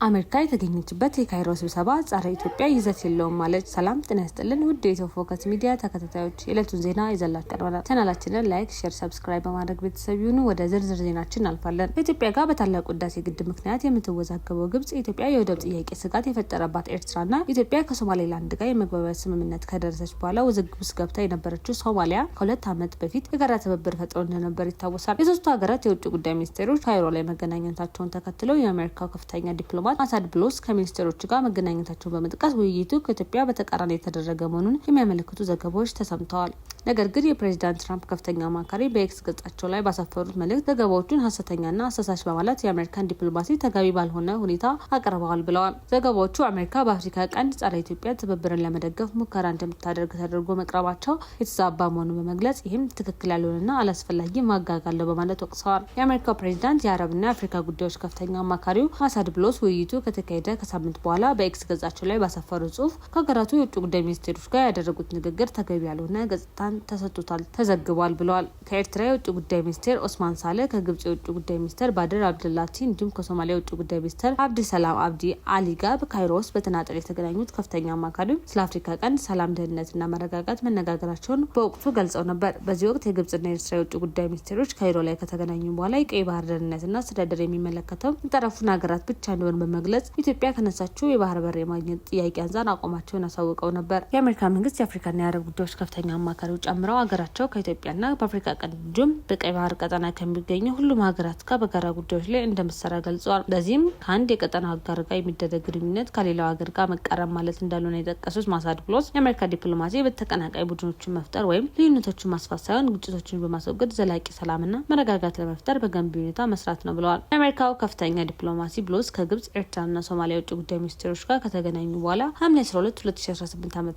አሜሪካ የተገኘችበት የካይሮ ስብሰባ ጸረ ኢትዮጵያ ይዘት የለውም ማለት። ሰላም ጤና ይስጥልን ውድ የኢትዮ ፎከስ ሚዲያ ተከታታዮች የዕለቱን ዜና ይዘንላችሁ ቀርበናል። ቻናላችንን ላይክ፣ ሼር፣ ሰብስክራይብ በማድረግ ቤተሰብ ይሁኑ። ወደ ዝርዝር ዜናችን እናልፋለን። ከኢትዮጵያ ጋር በታላቁ ህዳሴ ግድብ ምክንያት የምትወዛገበው ግብጽ የኢትዮጵያ የወደብ ጥያቄ ስጋት የፈጠረባት ኤርትራና ኢትዮጵያ ከሶማሌላንድ ጋር የመግባቢያ ስምምነት ከደረሰች በኋላ ውዝግብ ውስጥ ገብታ የነበረችው ሶማሊያ ከ2 ዓመት በፊት የጋራ ትብብር ፈጥረው እንደነበር ይታወሳል። የሶስቱ ሀገራት የውጭ ጉዳይ ሚኒስቴሮች ካይሮ ላይ መገናኘታቸውን ተከትለው የአሜሪካው ከፍተኛ ዲፕሎማት ማሳድ ብሎስ ከሚኒስትሮች ጋር መገናኘታቸውን በመጥቀስ ውይይቱ ከኢትዮጵያ በተቃራኒ የተደረገ መሆኑን የሚያመለክቱ ዘገባዎች ተሰምተዋል። ነገር ግን የፕሬዝዳንት ትራምፕ ከፍተኛ አማካሪ በኤክስ ገጻቸው ላይ ባሰፈሩት መልእክት ዘገባዎቹን ሀሰተኛና አሳሳች በማለት የአሜሪካን ዲፕሎማሲ ተገቢ ባልሆነ ሁኔታ አቅርበዋል ብለዋል። ዘገባዎቹ አሜሪካ በአፍሪካ ቀንድ ጸረ ኢትዮጵያ ትብብርን ለመደገፍ ሙከራ እንደምታደርግ ተደርጎ መቅረባቸው የተዛባ መሆኑን በመግለጽ ይህም ትክክል ያልሆነና አላስፈላጊ ማጋጋል በማለት ወቅሰዋል። የአሜሪካው ፕሬዝዳንት የአረብና የአፍሪካ ጉዳዮች ከፍተኛ አማካሪው ማሳድ ብሎስ ውይይቱ ከተካሄደ ከሳምንት በኋላ በኤክስ ገጻቸው ላይ ባሰፈሩት ጽሁፍ ከሀገራቱ የውጭ ጉዳይ ሚኒስቴሮች ጋር ያደረጉት ንግግር ተገቢ ያልሆነ ገጽታን ተሰጥቶታል ተዘግቧል ብለዋል። ከኤርትራ የውጭ ጉዳይ ሚኒስቴር ኦስማን ሳለ፣ ከግብጽ የውጭ ጉዳይ ሚኒስቴር ባድር አብድላቲ እንዲሁም ከሶማሊያ የውጭ ጉዳይ ሚኒስቴር አብዲ ሰላም አብዲ አሊ ጋር በካይሮ ውስጥ በተናጠል የተገናኙት ከፍተኛ አማካሪው ስለ አፍሪካ ቀንድ ሰላም፣ ደህንነትና መረጋጋት መነጋገራቸውን በወቅቱ ገልጸው ነበር። በዚህ ወቅት የግብጽና የኤርትራ የውጭ ጉዳይ ሚኒስቴሮች ካይሮ ላይ ከተገናኙ በኋላ የቀይ ባህር ደህንነትና አስተዳደር የሚመለከተው የጠረፉን ሀገራት ብቻ እንደሆነ በመግለጽ ኢትዮጵያ ከነሳችው የባህር በር የማግኘት ጥያቄ አንጻር አቋማቸውን አሳውቀው ነበር። የአሜሪካ መንግስት የአፍሪካና የአረብ ጉዳዮች ከፍተኛ አማካሪው ጨምረው ሀገራቸው ከኢትዮጵያና በአፍሪካ ቀንድ እንዲሁም በቀይ ባህር ቀጠና ከሚገኙ ሁሉም ሀገራት ጋር በጋራ ጉዳዮች ላይ እንደምትሰራ ገልጸዋል። በዚህም ከአንድ የቀጠና አጋር ጋር የሚደረግ ግንኙነት ከሌላው ሀገር ጋር መቃረም ማለት እንዳልሆነ የጠቀሱት ማሳድ ብሎስ የአሜሪካ ዲፕሎማሲ በተቀናቃይ ቡድኖችን መፍጠር ወይም ልዩነቶችን ማስፋት ሳይሆን ግጭቶችን በማስወገድ ዘላቂ ሰላምና መረጋጋት ለመፍጠር በገንቢ ሁኔታ መስራት ነው ብለዋል። የአሜሪካው ከፍተኛ ዲፕሎማሲ ብሎስ ከግብጽ፣ ኤርትራና ሶማሊያ የውጭ ጉዳይ ሚኒስቴሮች ጋር ከተገናኙ በኋላ ሐምሌ 12 2018 ዓ.ም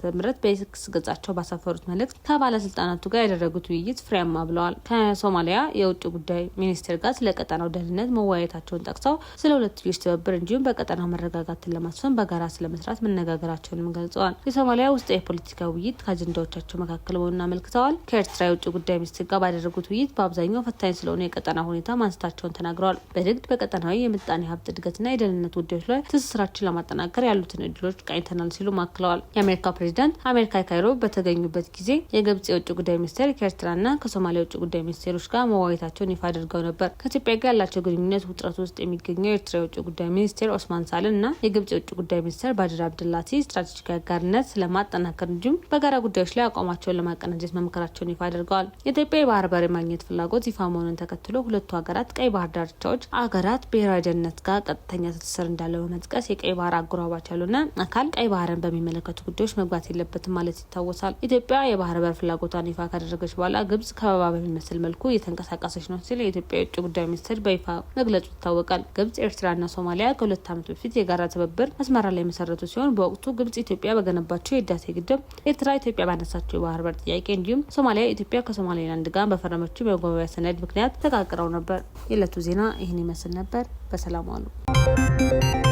በኤክስ ገጻቸው ባሰፈሩት መልእክት ከባለስልጣናቱ ጋር ያደረጉት ውይይት ፍሬያማ ብለዋል። ከሶማሊያ የውጭ ጉዳይ ሚኒስቴር ጋር ስለ ቀጠናው ደህንነት መወያየታቸውን ጠቅሰው ስለ ሁለትዮሽ ትብብር እንዲሁም በቀጠናው መረጋጋትን ለማስፈን በጋራ ስለመስራት መነጋገራቸውንም ገልጸዋል። የሶማሊያ ውስጥ የፖለቲካ ውይይት ከአጀንዳዎቻቸው መካከል መሆኑን አመልክተዋል። ከኤርትራ የውጭ ጉዳይ ሚኒስቴር ጋር ባደረጉት ውይይት በአብዛኛው ፈታኝ ስለሆነ የቀጠና ሁኔታ ማንሳታቸውን ተናግረዋል። በንግድ፣ በቀጠናዊ የምጣኔ ሀብት እድገትና የደህንነት ጉዳዮች ላይ ትስስራችን ለማጠናከር ያሉትን እድሎች ቃኝተናል ሲሉ አክለዋል። የአሜሪካ ፕሬዝዳንት አሜሪካ ካይሮ በተገኙበት ጊዜ የግብጽ የውጭ ጉዳይ ሚኒስቴር ከኤርትራና ከሶማሊያ የውጭ ጉዳይ ሚኒስቴሮች ጋር መወያየታቸውን ይፋ አድርገው ነበር። ከኢትዮጵያ ጋር ያላቸው ግንኙነት ውጥረት ውስጥ የሚገኘው የኤርትራ የውጭ ጉዳይ ሚኒስቴር ኦስማን ሳልን እና የግብጽ የውጭ ጉዳይ ሚኒስቴር ባድር አብድላቲ ስትራቴጂካዊ አጋርነት ስለማጠናከር እንዲሁም በጋራ ጉዳዮች ላይ አቋማቸውን ለማቀናጀት መምከራቸውን ይፋ አድርገዋል። የኢትዮጵያ የባህር በር የማግኘት ፍላጎት ይፋ መሆኑን ተከትሎ ሁለቱ ሀገራት ቀይ ባህር ዳርቻዎች አገራት ብሔራዊ ደህንነት ጋር ቀጥተኛ ትስስር እንዳለው በመጥቀስ የቀይ ባህር አጎራባች ያሉና አካል ቀይ ባህርን በሚመለከቱ ጉዳዮች መግባት የለበትም ማለት ይታወሳል። ኢትዮጵያ የባህር በር ፍላጎቷን ይፋ ካደረገች በኋላ ግብጽ ከበባ በሚመስል መልኩ እየተንቀሳቀሰች ነው ሲል የኢትዮጵያ የውጭ ጉዳይ ሚኒስቴር በይፋ መግለጹ ይታወቃል። ግብጽ፣ ኤርትራና ሶማሊያ ከ2 ዓመት በፊት የጋራ ትብብር አስመራ ላይ መሰረቱ ሲሆን በወቅቱ ግብጽ ኢትዮጵያ በገነባቸው የህዳሴ ግድብ፣ ኤርትራ ኢትዮጵያ ባነሳቸው የባህር በር ጥያቄ እንዲሁም ሶማሊያ ኢትዮጵያ ከሶማሌላንድ ጋር በፈረመችው የመግባቢያ ሰነድ ምክንያት ተቃቅረው ነበር። የዕለቱ ዜና ይህን ይመስል ነበር። በሰላም ዋሉ።